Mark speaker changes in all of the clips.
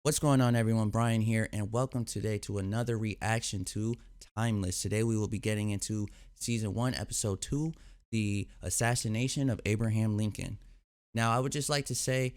Speaker 1: What's going on, everyone? Brian here, and welcome today to another reaction to Timeless. Today we will be getting into season 1, episode 2, the assassination of Abraham Lincoln. Now, I would just like to say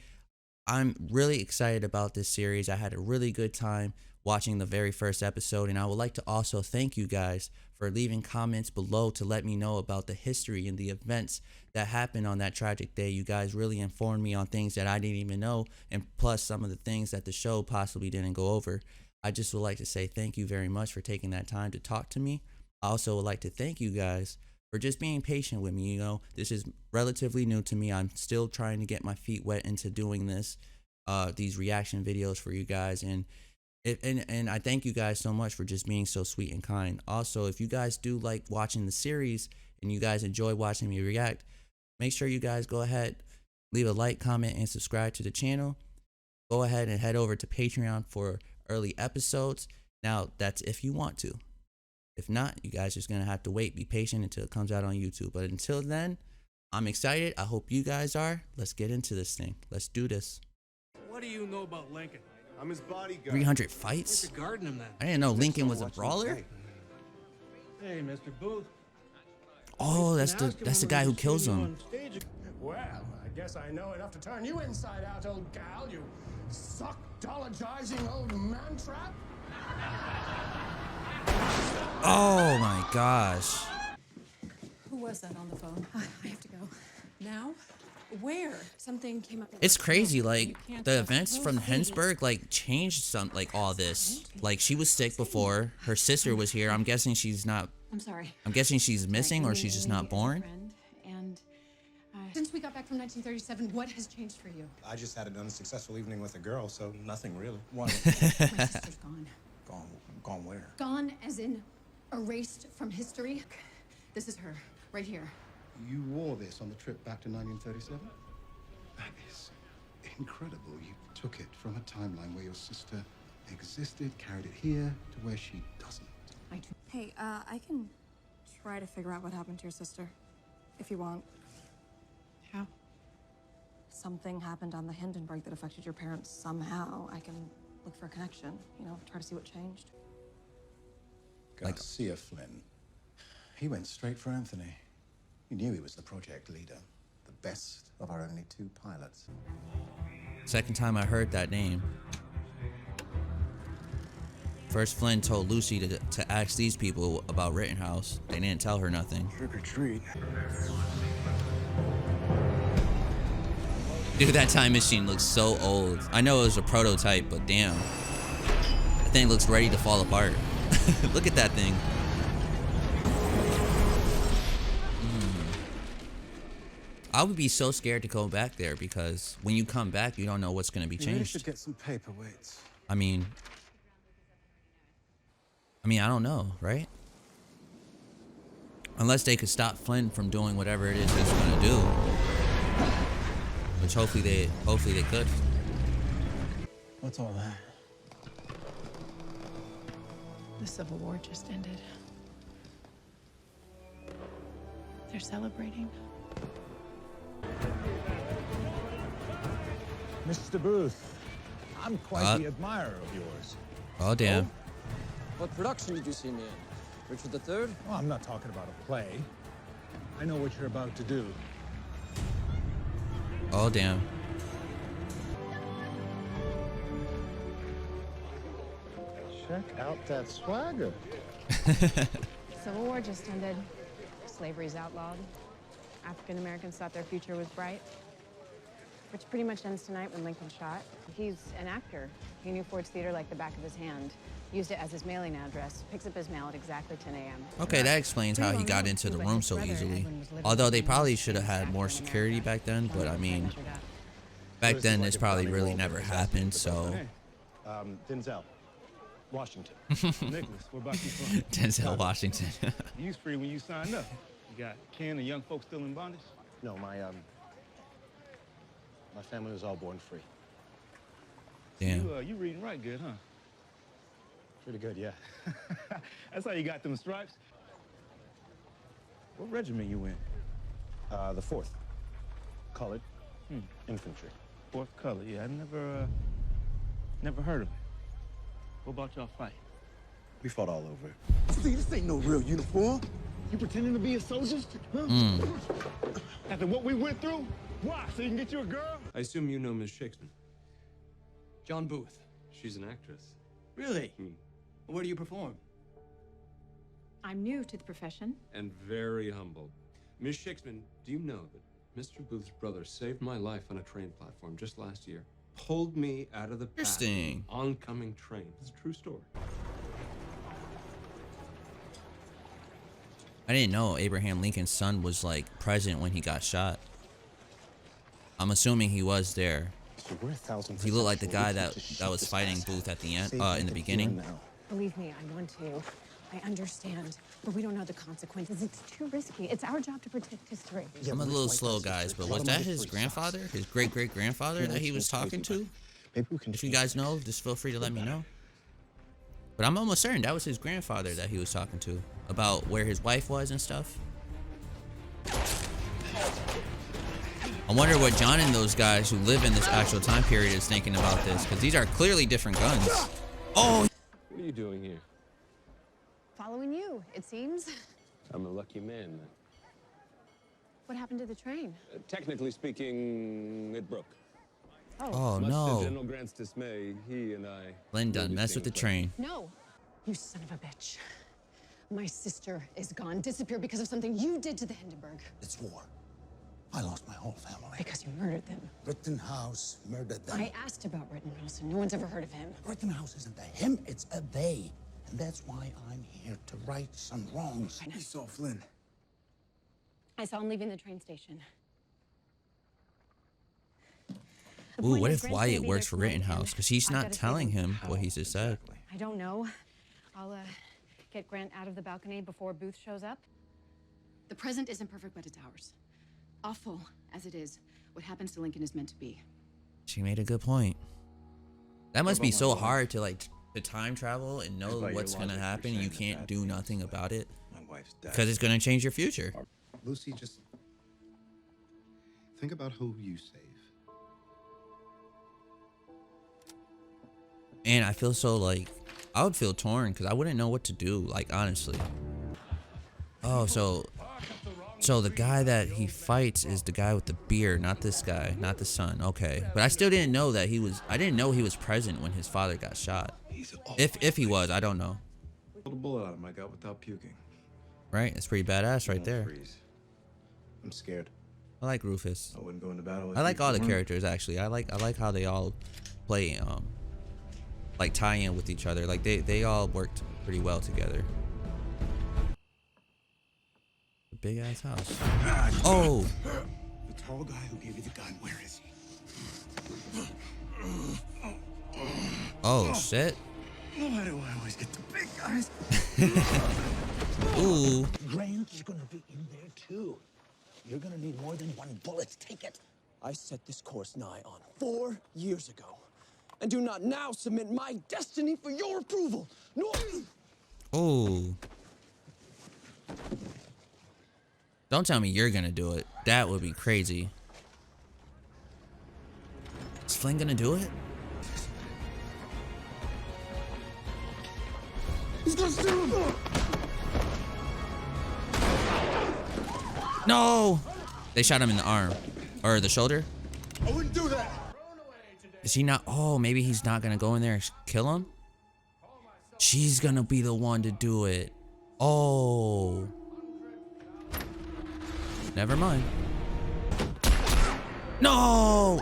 Speaker 1: I'm really excited about this series. I had a really good time watching the very first episode, and I would like to also thank you guys for leaving comments below to let me know about the history and the events that happened on that tragic day. You guys really informed me on things that I didn't even know, and plus some of the things that the show possibly didn't go over. I just would like to say thank you very much for taking that time to talk to me. I also would like to thank you guys for just being patient with me. This is relatively new to me. I'm still trying to get my feet wet into doing these reaction videos for you guys, and I thank you guys so much for just being so sweet and kind. Also, if you guys do like watching the series and you guys enjoy watching me react, make sure you guys go ahead, leave a like, comment, and subscribe to the channel. Go ahead and head over to Patreon for early episodes. Now, that's if you want to. If not, you guys just going to have to wait. Be patient until it comes out on YouTube. But until then, I'm excited. I hope you guys are. Let's get into this thing. Let's do this.
Speaker 2: What do you know about Lincoln?
Speaker 3: I'm his bodyguard.
Speaker 1: 300 fights?
Speaker 2: You're guarding him then.
Speaker 1: I didn't know Lincoln was a brawler.
Speaker 2: Hey, Mr. Booth.
Speaker 1: Oh, that's the guy who kills him.
Speaker 4: Well, I guess I know enough to turn you inside out, old gal, you suck-dologizing old man-trap.
Speaker 1: Oh my gosh.
Speaker 5: Who was that on the phone? I have to go. Now? Where? Something came up.
Speaker 1: It's crazy, like the events from Hensburg like changed all this. Like she was sick before, her sister was here. I'm guessing she's not.
Speaker 5: I'm sorry.
Speaker 1: I'm guessing she's missing or she's just not born.
Speaker 5: And since we got back from 1937, what has changed for you?
Speaker 3: I just had an unsuccessful evening with a girl, so nothing really.
Speaker 5: My sister's gone.
Speaker 3: Gone where?
Speaker 5: Gone as in erased from history. This is her, right here.
Speaker 6: You wore this on the trip back to 1937? That is incredible. You took it from a timeline where your sister existed, carried it here to where she doesn't.
Speaker 7: Hey, I can try to figure out what happened to your sister, if you want.
Speaker 5: How?
Speaker 7: Something happened on the Hindenburg that affected your parents somehow. I can look for a connection, try to see what changed.
Speaker 6: Garcia Flynn. He went straight for Anthony. He knew he was the project leader, the best of our only 2 pilots.
Speaker 1: Second time I heard that name. First, Flynn told Lucy to ask these people about Rittenhouse. They didn't tell her nothing.
Speaker 6: Trick or treat.
Speaker 1: Dude, that time machine looks so old. I know it was a prototype, but damn. That thing looks ready to fall apart. Look at that thing. I would be so scared to go back there because when you come back, you don't know what's going to be
Speaker 6: You really
Speaker 1: changed.
Speaker 6: should get some paperweights.
Speaker 1: I mean, I don't know, right? Unless they could stop Flynn from doing whatever it is he's going to do, which hopefully they could.
Speaker 6: What's all that?
Speaker 5: The Civil War just ended. They're celebrating.
Speaker 8: Mr. Booth, I'm quite the admirer of yours.
Speaker 1: Oh, damn.
Speaker 9: What production did you see me in? Richard III?
Speaker 8: Well, I'm not talking about a play. I know what you're about to do.
Speaker 1: Oh, damn.
Speaker 6: Check out that swagger.
Speaker 10: Civil War just ended. Slavery's outlawed. African Americans thought their future was bright. Which pretty much ends tonight when Lincoln's shot. He's an actor. He knew Ford's Theater like the back of his hand. Used it as his mailing address. Picks up his mail at exactly 10 a.m.
Speaker 1: Okay, that explains how he got into the room so easily. Although they probably should have had more security back then, but I mean, back then this probably really never happened, so.
Speaker 3: Denzel, Washington.
Speaker 2: Nicholas, what about you from?
Speaker 1: Denzel Washington.
Speaker 2: You was free when you signed up. You got Ken and young folks still in bondage?
Speaker 3: No, my family was all born free.
Speaker 1: Damn.
Speaker 2: You reading right good, huh?
Speaker 3: Pretty good, yeah.
Speaker 2: That's how you got them stripes. What regiment you in?
Speaker 3: The 4th. Colored. Infantry.
Speaker 2: Fourth color. Yeah, I never Never heard of it. What about y'all fight?
Speaker 3: We fought all over it.
Speaker 8: See, this ain't no real uniform.
Speaker 2: You pretending to be a soldier? Huh? After what we went through? Why? So you can get you a girl?
Speaker 11: I assume you know Miss Shakespeare.
Speaker 9: John Booth.
Speaker 11: She's an actress.
Speaker 9: Really? Where do you perform?
Speaker 10: I'm new to the profession.
Speaker 11: And very humble. Miss Shakespeare, do you know that Mr. Booth's brother saved my life on a train platform just last year? Pulled me out of the path
Speaker 1: Interesting.
Speaker 11: of oncoming train. It's a true story.
Speaker 1: I didn't know Abraham Lincoln's son was like present when he got shot. I'm assuming he was there.
Speaker 3: So we're 1,000%.
Speaker 1: He looked like the
Speaker 3: sure
Speaker 1: guy
Speaker 3: we
Speaker 1: that
Speaker 3: can just
Speaker 1: was
Speaker 3: shut
Speaker 1: fighting
Speaker 3: this
Speaker 1: Booth at the end,
Speaker 3: Save
Speaker 1: in the
Speaker 3: it
Speaker 1: beginning.
Speaker 3: here now.
Speaker 10: Believe me, I want to. I understand, but we don't know the consequences. It's too risky. It's our job to protect history.
Speaker 3: Yeah,
Speaker 1: I'm a
Speaker 3: we're
Speaker 1: little
Speaker 3: white
Speaker 1: slow,
Speaker 3: ancestors.
Speaker 1: guys, but
Speaker 3: A lot
Speaker 1: was
Speaker 3: of
Speaker 1: that
Speaker 3: money
Speaker 1: his
Speaker 3: for
Speaker 1: grandfather,
Speaker 3: socks.
Speaker 1: his great-great-grandfather that he was talking to?
Speaker 3: Maybe we can
Speaker 1: If you
Speaker 3: change
Speaker 1: guys
Speaker 3: that.
Speaker 1: know, just feel free to let me know. But I'm almost certain that was his grandfather that he was talking to about where his wife was and stuff. I wonder what John and those guys who live in this actual time period is thinking about this, because these are clearly different guns. Oh!
Speaker 11: What are you doing here?
Speaker 10: Following you, it seems.
Speaker 11: I'm a lucky man, then.
Speaker 10: What happened to the train?
Speaker 11: Technically speaking, it broke.
Speaker 1: Oh
Speaker 11: Much to
Speaker 1: no.
Speaker 11: General Grant's dismay, he and I...
Speaker 1: Flynn
Speaker 11: will
Speaker 1: done
Speaker 11: be
Speaker 1: mess with the
Speaker 11: seeing
Speaker 1: train.
Speaker 10: No, you son of a bitch. My sister is gone, disappeared because of something you did to the Hindenburg.
Speaker 8: It's war. I lost my whole family.
Speaker 10: Because you murdered them.
Speaker 8: Rittenhouse murdered them.
Speaker 10: I asked about Rittenhouse, and no one's ever heard of him.
Speaker 8: Rittenhouse isn't a him, it's a they. And that's why I'm here to right some wrongs.
Speaker 10: I know.
Speaker 8: You saw Flynn.
Speaker 10: I saw him leaving the train station. The
Speaker 1: Ooh,
Speaker 10: point
Speaker 1: what
Speaker 10: is,
Speaker 1: if
Speaker 10: Grant's
Speaker 1: Wyatt
Speaker 10: gonna be
Speaker 1: works
Speaker 10: there
Speaker 1: for
Speaker 10: tonight,
Speaker 1: Rittenhouse?
Speaker 10: and
Speaker 1: Because he's
Speaker 10: I've
Speaker 1: not
Speaker 10: gotta save
Speaker 1: telling him what he just said.
Speaker 10: I don't know. I'll get Grant out of the balcony before Booth shows up.
Speaker 5: The present isn't perfect, but it's ours. Awful as it is, what happens to Lincoln is meant to be.
Speaker 1: She made a good point. That must be so hard to like to time travel and know
Speaker 3: By your
Speaker 1: what's gonna
Speaker 3: logic, you're
Speaker 1: happen.
Speaker 3: saying
Speaker 1: You
Speaker 3: that
Speaker 1: can't
Speaker 3: bad
Speaker 1: do
Speaker 3: things.
Speaker 1: nothing about it
Speaker 3: My wife's dead.
Speaker 1: because it's gonna change your future.
Speaker 6: Lucy, just think about who you save.
Speaker 1: And I feel so like I would feel torn because I wouldn't know what to do. Like honestly. Oh, so the guy that he fights is the guy with the beard, not this guy, not the son. Okay, but I still didn't know that he was. I didn't know he was present when his father got shot. If he was, I don't know.
Speaker 3: Pulled a bullet out of my gut without puking.
Speaker 1: Right? It's pretty badass right
Speaker 3: Won't
Speaker 1: there.
Speaker 3: freeze. I'm scared.
Speaker 1: I like Rufus.
Speaker 3: I wouldn't go into battle. With
Speaker 1: I like
Speaker 3: you
Speaker 1: all the
Speaker 3: for-
Speaker 1: characters actually. I like how they all play like tie in with each other. Like they all worked pretty well together. A big ass house. Oh.
Speaker 8: The tall guy who gave you the gun, where is he?
Speaker 1: Oh shit.
Speaker 8: Why do I always get the big guys?
Speaker 1: Ooh.
Speaker 8: Grant's gonna be in there too. You're gonna need more than one bullet. Take it.
Speaker 9: I set this course nigh on 4 years ago, and do not now submit my destiny for your approval, nor...
Speaker 1: Ooh. Don't tell me you're gonna do it. That would be crazy. Is Flynn gonna do it?
Speaker 8: He's gonna shoot him!
Speaker 1: No! They shot him in the arm. Or the shoulder?
Speaker 8: I wouldn't do that!
Speaker 1: Is he not? Oh, maybe he's not gonna go in there and kill him? She's gonna be the one to do it. Oh. Never mind. No!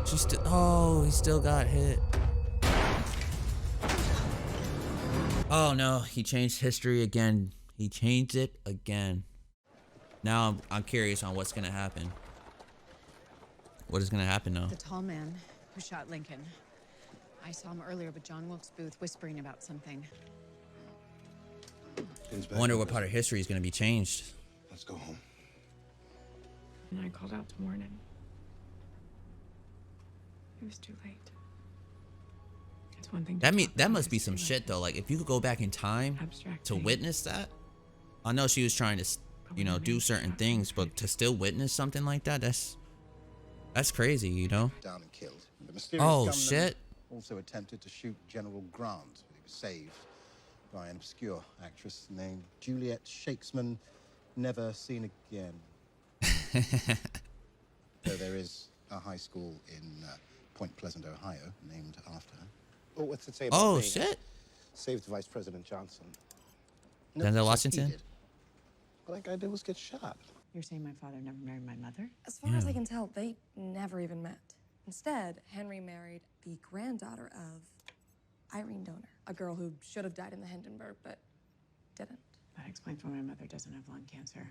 Speaker 1: She still. Oh, he still got hit. Oh no, he changed history again. He changed it again. Now I'm curious on what's gonna happen. What is gonna happen now?
Speaker 10: The tall man who shot Lincoln. I saw him earlier with John Wilkes Booth whispering about something.
Speaker 1: I wonder what part of history is gonna be changed.
Speaker 3: Let's go home.
Speaker 5: And I called out to warn him. It was too late. It's one thing.
Speaker 1: That must be some shit though. Like if you could go back in time to witness that. I know she was trying to, you know, do certain things, but to still witness something like that, that's crazy, you know?
Speaker 6: Down and killed. The mysterious
Speaker 1: Oh
Speaker 6: gunman
Speaker 1: shit.
Speaker 6: Also attempted to shoot General Grant, but he was saved by an obscure actress named Juliet Shakesman, never seen again. Though there is a high school in Point Pleasant, Ohio, named after her.
Speaker 12: Oh, what's it say about
Speaker 1: Oh
Speaker 12: me?
Speaker 1: shit!
Speaker 12: Saved Vice President Johnson.
Speaker 1: Denzel Washington.
Speaker 12: All that guy did was get shot.
Speaker 10: You're saying my father never married my mother?
Speaker 7: As far as I can tell, they never even met. Instead, Henry married the granddaughter of Irene Donor, a girl who should have died in the Hindenburg, but didn't.
Speaker 10: That explains why my mother doesn't have lung cancer.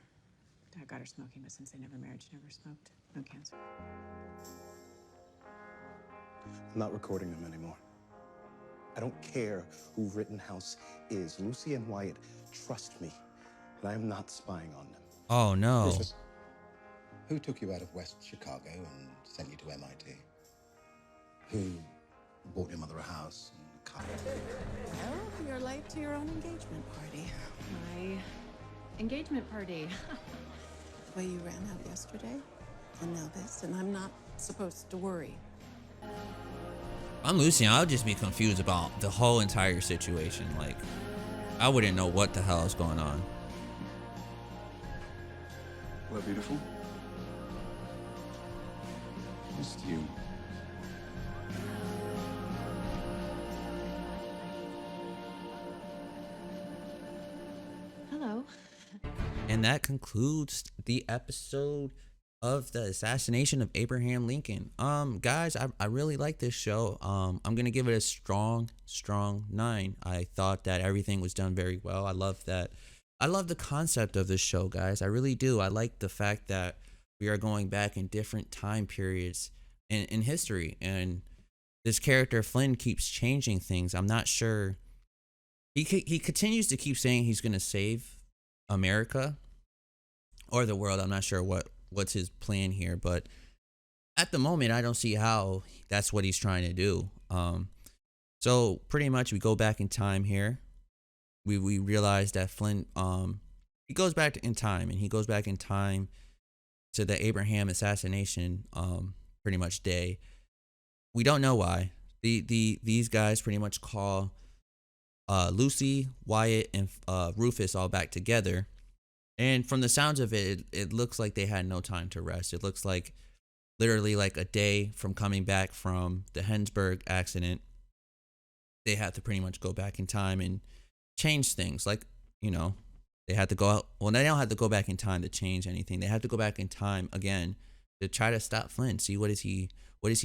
Speaker 10: Dad got her smoking, but since they never married, she never smoked. No cancer.
Speaker 12: I'm not recording them anymore. I don't care who Rittenhouse is. Lucy and Wyatt trust me, and I am not spying on them.
Speaker 1: Oh no.
Speaker 6: Rufus, who took you out of West Chicago and sent you to MIT? Who bought your mother a house and a car?
Speaker 5: Well, you're late to your own engagement party.
Speaker 10: My engagement party.
Speaker 5: The way you ran out yesterday, and now this, and I'm not supposed to worry.
Speaker 1: I'm Lucy. I'll just be confused about the whole entire situation. Like, I wouldn't know what the hell is going on.
Speaker 3: Hello, beautiful. Just you.
Speaker 10: Hello.
Speaker 1: And that concludes the episode of the assassination of Abraham Lincoln. Guys, I really like this show. I'm gonna give it a strong 9. I thought that everything was done very well. I love the concept of this show, guys. I really do. I like the fact that we are going back in different time periods in history, and this character Flynn keeps changing things. I'm not sure. He continues to keep saying he's gonna save America or the world. I'm not sure what's his plan here, but at the moment I don't see how that's what he's trying to do. So pretty much we go back in time here. We realize that Flynn he goes back in time, and he goes back in time to the Abraham assassination pretty much day. We don't know why. These guys pretty much call Lucy, Wyatt, and Rufus all back together. And from the sounds of it, it looks like they had no time to rest. It looks like literally like a day from coming back from the Hindenburg accident, they had to pretty much go back in time and change things. Like, you know, they had to go out. Well, they don't have to go back in time to change anything. They have to go back in time again to try to stop Flynn. See what is he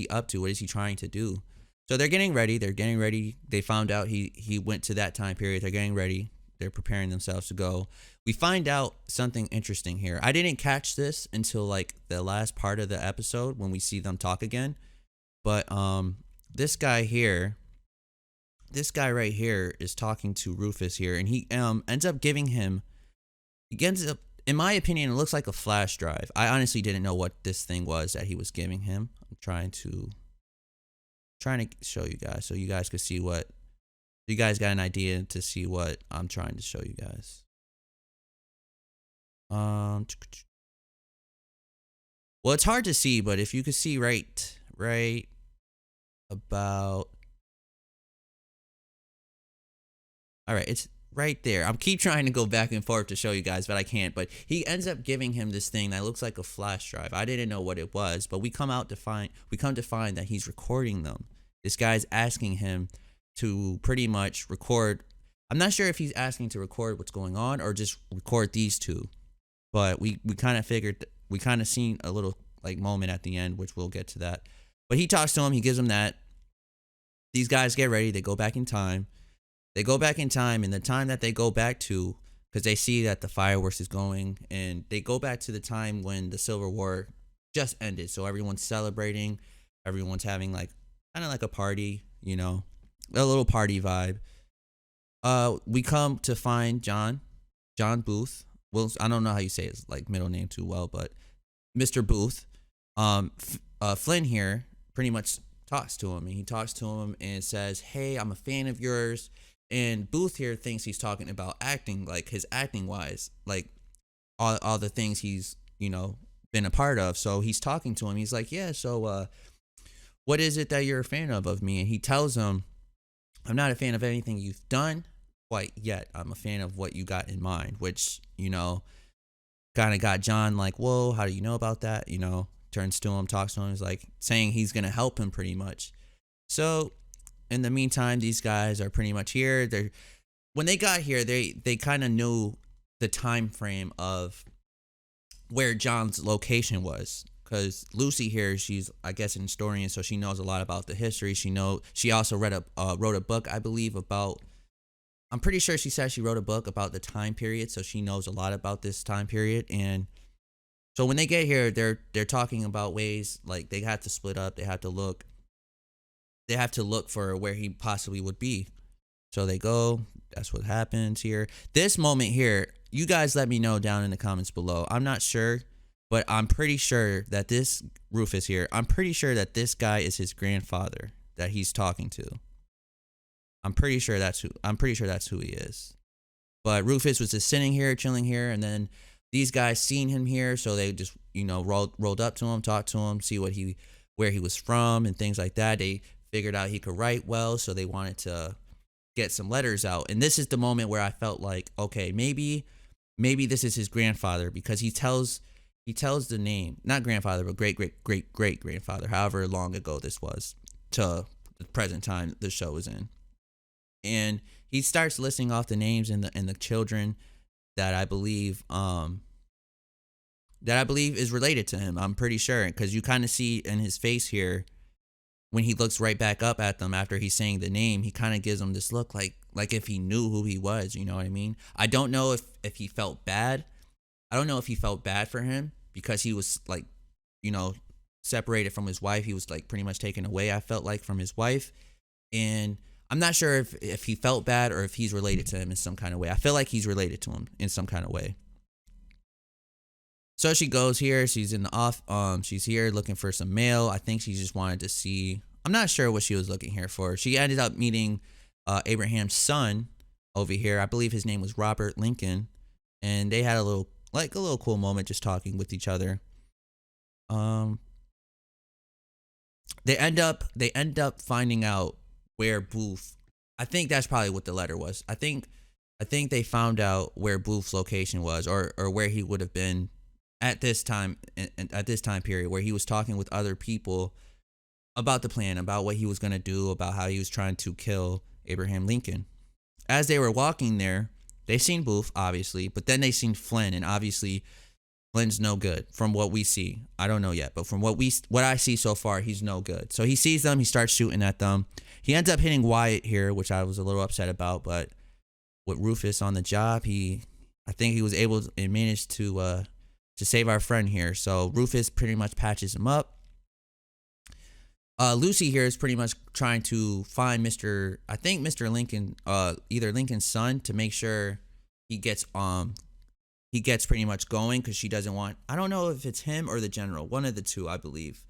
Speaker 1: up to? What is he trying to do? So they're getting ready. They found out he went to that time period. They're getting ready. They're preparing themselves to go. We find out something interesting here. I didn't catch this until like the last part of the episode when we see them talk again. But this guy right here is talking to Rufus here, and he ends up giving him. In my opinion, it looks like a flash drive. I honestly didn't know what this thing was that he was giving him. I'm trying to show you guys so you guys could see what. You guys got an idea to see what I'm trying to show you guys. Well, it's hard to see, but if you could see right about. All right, it's right there. I'm keep trying to go back and forth to show you guys, but I can't. But he ends up giving him this thing that looks like a flash drive. I didn't know what it was, but we come to find that he's recording them. This guy's asking him to pretty much record. I'm not sure if he's asking to record what's going on or just record these two, but we kind of figured, we kind of seen a little like moment at the end, which we'll get to that. But he talks to him, he gives him that. These guys get ready, they go back in time. And the time that they go back to, because they see that the fireworks is going, and they go back to the time when the Civil War just ended. So everyone's celebrating, everyone's having like kind of like a party, you know, a little party vibe. We come to find John Booth. Well, I don't know how you say his like middle name too well, but Mr. Booth. Flynn here pretty much talks to him, and he talks to him and says, "Hey, I'm a fan of yours." And Booth here thinks he's talking about acting, like his acting wise, like all the things he's, you know, been a part of. So he's talking to him. He's like, "Yeah, so what is it that you're a fan of me? And he tells him, I'm not a fan of anything you've done quite yet. I'm a fan of what you got in mind, which, you know, kind of got John like, whoa, how do you know about that? You know, turns to him, talks to him, is like saying he's going to help him pretty much. So in the meantime, these guys are pretty much here. When they got here, they kind of knew the time frame of where John's location was. Because Lucy here, she's, I guess, an historian, so she knows a lot about the history. She also wrote a book, I believe, about. I'm pretty sure she said she wrote a book about the time period, so she knows a lot about this time period. And so when they get here, they're talking about ways like they have to split up. They have to look for where he possibly would be. So they go. That's what happens here. This moment here, you guys let me know down in the comments below. I'm not sure. But I'm pretty sure that this Rufus here, I'm pretty sure that this guy is his grandfather that he's talking to. I'm pretty sure that's who he is. But Rufus was just sitting here, chilling here, and then these guys seen him here, so they just, you know, rolled up to him, talked to him, see where he was from and things like that. They figured out he could write well, so they wanted to get some letters out. And this is the moment where I felt like, okay, maybe this is his grandfather, because he tells the name, not grandfather, but great grandfather, however long ago this was, to the present time the show is in. And he starts listing off the names and the children that I believe is related to him. I'm pretty sure, because you kind of see in his face here when he looks right back up at them after he's saying the name, he kind of gives them this look like if he knew who he was, you know what I mean? I don't know if he felt bad. I don't know if he felt bad for him because he was like, you know, separated from his wife. He was like pretty much taken away, I felt like, from his wife. And I'm not sure if he felt bad or if he's related to him in some kind of way. I feel like he's related to him in some kind of way. So she goes here. She's in the she's here looking for some mail. I think she just wanted to see. I'm not sure what she was looking here for. She ended up meeting Abraham's son over here. I believe his name was Robert Lincoln. And they had a little cool moment just talking with each other. They end up finding out where Booth. I think that's probably what the letter was. I think they found out where Booth's location was, or where he would have been at this time period, where he was talking with other people about the plan, about what he was going to do, about how he was trying to kill Abraham Lincoln. As they were walking there, they seen Booth, obviously, but then they seen Flynn, and obviously Flynn's no good from what we see. I don't know yet, but from what I see so far, he's no good. So he sees them, he starts shooting at them. He ends up hitting Wyatt here, which I was a little upset about, but with Rufus on the job, I think he was able and managed to save our friend here. So Rufus pretty much patches him up. Lucy here is pretty much trying to find Mr. Lincoln, either Lincoln's son, to make sure he gets pretty much going, because she doesn't want, I don't know if it's him or the general, one of the two, I believe.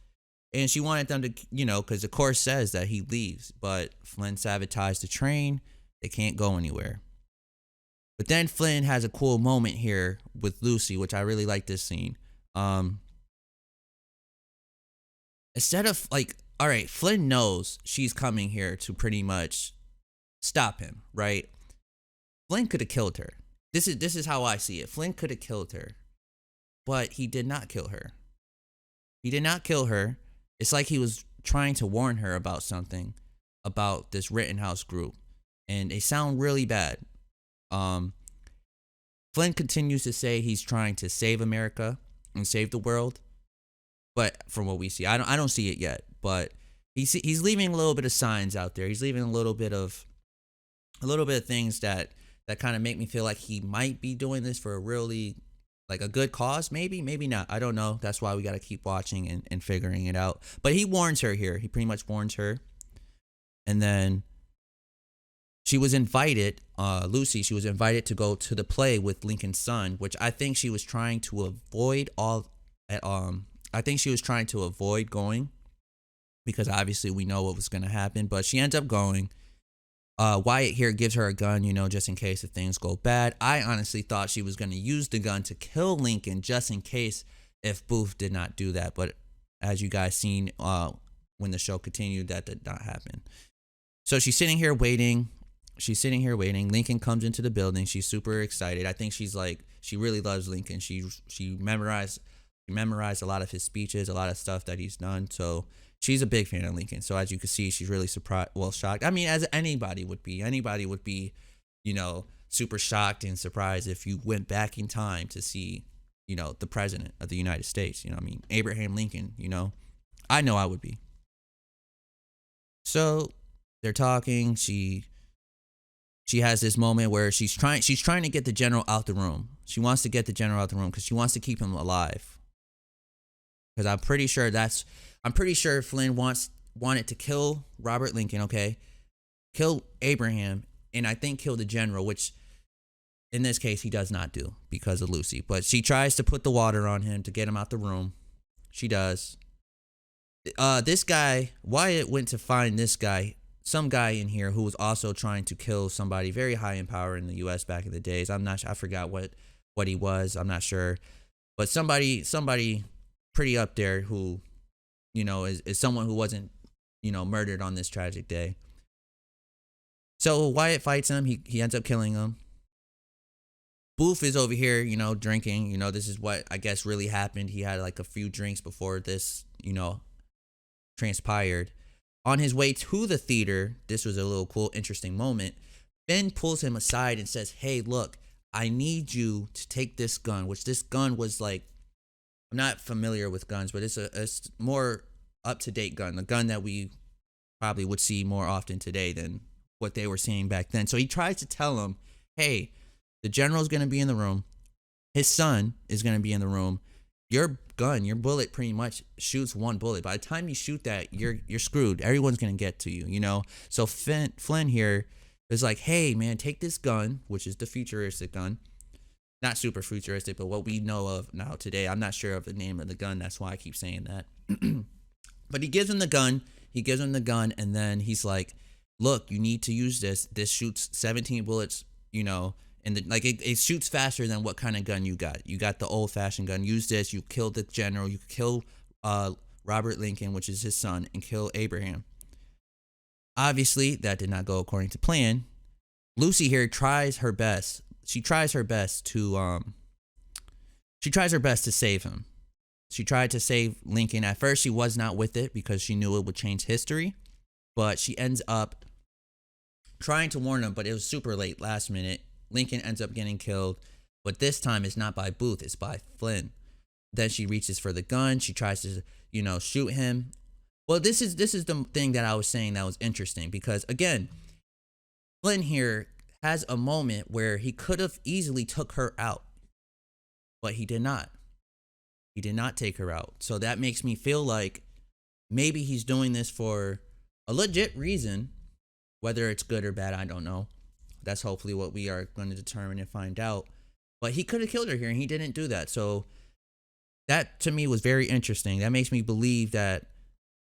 Speaker 1: And she wanted them to, you know, because the course says that he leaves, but Flynn sabotaged the train. They can't go anywhere. But then Flynn has a cool moment here with Lucy, which I really like this scene. Instead of like, all right, Flynn knows she's coming here to pretty much stop him, right? Flynn could have killed her. This is how I see it. Flynn could have killed her, but he did not kill her. He did not kill her. It's like he was trying to warn her about something, about this Rittenhouse group, and they sound really bad. Flynn continues to say he's trying to save America and save the world, but from what we see, I don't see it yet. But he's leaving a little bit of signs out there. He's leaving a little bit of things that kind of make me feel like he might be doing this for a really, like, a good cause. Maybe not. I don't know. That's why we got to keep watching and figuring it out. But he warns her here. He pretty much warns her. And then she was invited, Lucy, she was invited to go to the play with Lincoln's son, which I think she was trying to avoid going, because obviously we know what was going to happen, but she ends up going. Wyatt here gives her a gun, you know, just in case if things go bad. I honestly thought she was going to use the gun to kill Lincoln just in case if Booth did not do that. But as you guys seen, when the show continued, that did not happen. So she's sitting here waiting. Lincoln comes into the building. She's super excited. I think she's like, she really loves Lincoln. She memorized a lot of his speeches, a lot of stuff that he's done. So she's a big fan of Lincoln. So as you can see, she's really shocked. I mean, as anybody would be, super shocked and surprised if you went back in time to see, the president of the United States. Abraham Lincoln. I know I would be. So they're talking. She has this moment where she's trying to get the general out the room. She wants to get the general out the room because she wants to keep him alive. Because I'm pretty sure Flynn wanted to kill Robert Lincoln, okay? Kill Abraham, and I think kill the general, which in this case he does not do because of Lucy. But she tries to put the water on him to get him out the room. She does. This guy, Wyatt went to find this guy, some guy in here who was also trying to kill somebody very high in power in the U.S. back in the days. I forgot what he was. I'm not sure. But somebody pretty up there who, is someone who wasn't, murdered on this tragic day. So Wyatt fights him. He ends up killing him. Booth is over here, drinking. This is what I guess really happened. He had like a few drinks before this, transpired. On his way to the theater, this was a little cool, interesting moment. Ben pulls him aside and says, "Hey, look, I need you to take this gun," which this gun was like, I'm not familiar with guns, but it's a more up-to-date gun, a gun that we probably would see more often today than what they were seeing back then. So he tries to tell him, hey, the general's going to be in the room. His son is going to be in the room. Your gun, your bullet pretty much shoots one bullet. By the time you shoot that, you're screwed. Everyone's going to get to you, So Flynn here is like, hey, man, take this gun, which is the futuristic gun. Not super futuristic, but what we know of now today. I'm not sure of the name of the gun. That's why I keep saying that. But he gives him the gun. And then he's like, look, you need to use this. This shoots 17 bullets, and it shoots faster than what kind of gun you got. You got the old-fashioned gun. Use this. You kill the general. You kill Robert Lincoln, which is his son, and kill Abraham. Obviously, that did not go according to plan. Lucy here tries her best. She tries her best to save him. She tried to save Lincoln. At first, she was not with it because she knew it would change history. But she ends up trying to warn him, but it was super late, last minute. Lincoln ends up getting killed, but this time it's not by Booth, it's by Flynn. Then she reaches for the gun. She tries to, shoot him. Well, this is the thing that I was saying that was interesting because, again, Flynn here has a moment where he could have easily took her out, but he did not. He did not take her out. So that makes me feel like maybe he's doing this for a legit reason. Whether it's good or bad, I don't know. That's hopefully what we are going to determine and find out. But he could have killed her here, and he didn't do that. So that, to me, was very interesting. That makes me believe that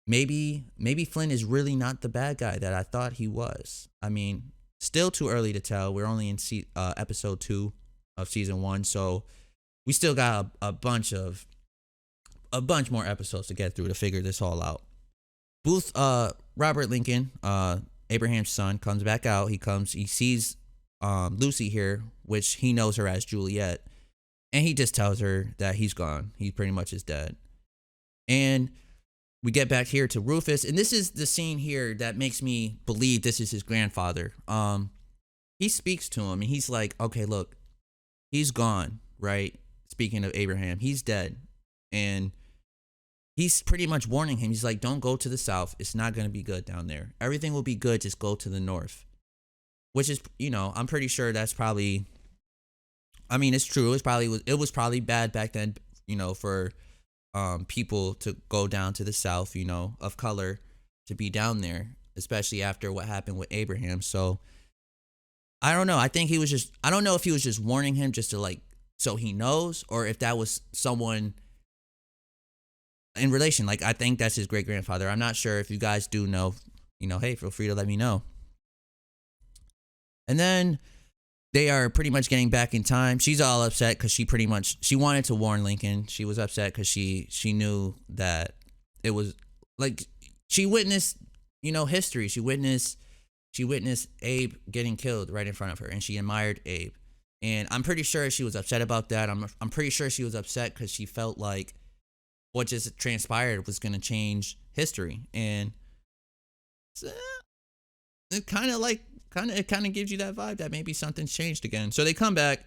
Speaker 1: maybe Flynn is really not the bad guy that I thought he was. I mean, still too early to tell. We're only in episode 2 of season 1, so we still got a bunch more episodes to get through to figure this all out. Booth, Robert Lincoln, Abraham's son, comes back out. He sees Lucy here, which he knows her as Juliet, and he just tells her that he's gone. He pretty much is dead. And we get back here to Rufus, and this is the scene here that makes me believe this is his grandfather. He speaks to him, and he's like, okay, look, he's gone, right? Speaking of Abraham, he's dead. And he's pretty much warning him. He's like, don't go to the south. It's not going to be good down there. Everything will be good. Just go to the north. Which is, I'm pretty sure that's probably, I mean, it's true. It was probably bad back then, for people to go down to the south, of color, to be down there, especially after what happened with Abraham. So I don't know. I don't know if he was just warning him just to so he knows, or if that was someone in relation. I think that's his great grandfather. I'm not sure. If you guys do know, hey, feel free to let me know. And then they are pretty much getting back in time. She's all upset because she wanted to warn Lincoln. She was upset because she knew that it was she witnessed, history. She witnessed Abe getting killed right in front of her, and she admired Abe. And I'm pretty sure she was upset about that. I'm pretty sure she was upset because she felt like what just transpired was going to change history. And it kind of gives you that vibe that maybe something's changed again. So they come back.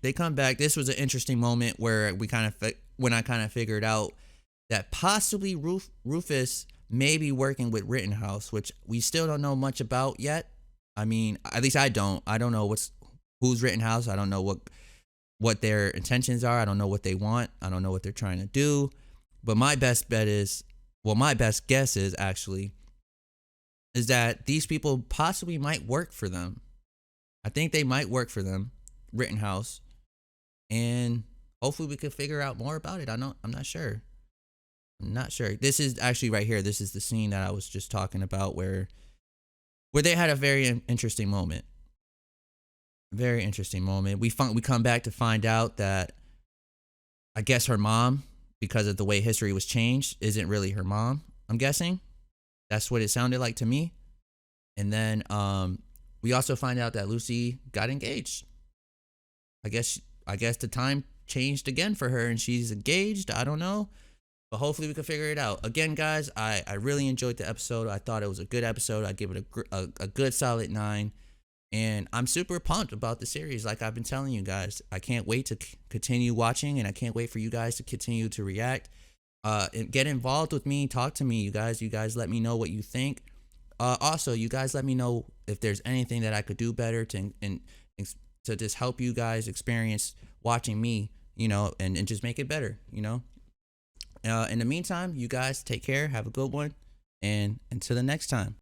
Speaker 1: This was an interesting moment where when I kind of figured out that possibly Rufus may be working with Rittenhouse, which we still don't know much about yet. I mean, at least I don't. I don't know who's Rittenhouse. I don't know what their intentions are. I don't know what they want. I don't know what they're trying to do. But my best guess is actually is that these people possibly might work for them. I think they might work for them, Rittenhouse, and hopefully we could figure out more about it. I'm not sure. I'm not sure. This is actually right here. This is the scene that I was just talking about where they had a very interesting moment. Very interesting moment. We come back to find out that I guess her mom, because of the way history was changed, isn't really her mom. I'm guessing. That's what it sounded like to me. And then we also find out that Lucy got engaged. I guess the time changed again for her and she's engaged. I don't know. But hopefully we can figure it out. Again, guys, I really enjoyed the episode. I thought it was a good episode. I'd give it a good solid 9. And I'm super pumped about the series. Like I've been telling you guys, I can't wait to continue watching, and I can't wait for you guys to continue to react. And get involved with me. Talk to me, you guys. You guys let me know what you think. Also, you guys let me know if there's anything that I could do better to just help you guys experience watching me, and just make it better, In the meantime, you guys take care. Have a good one. And until the next time.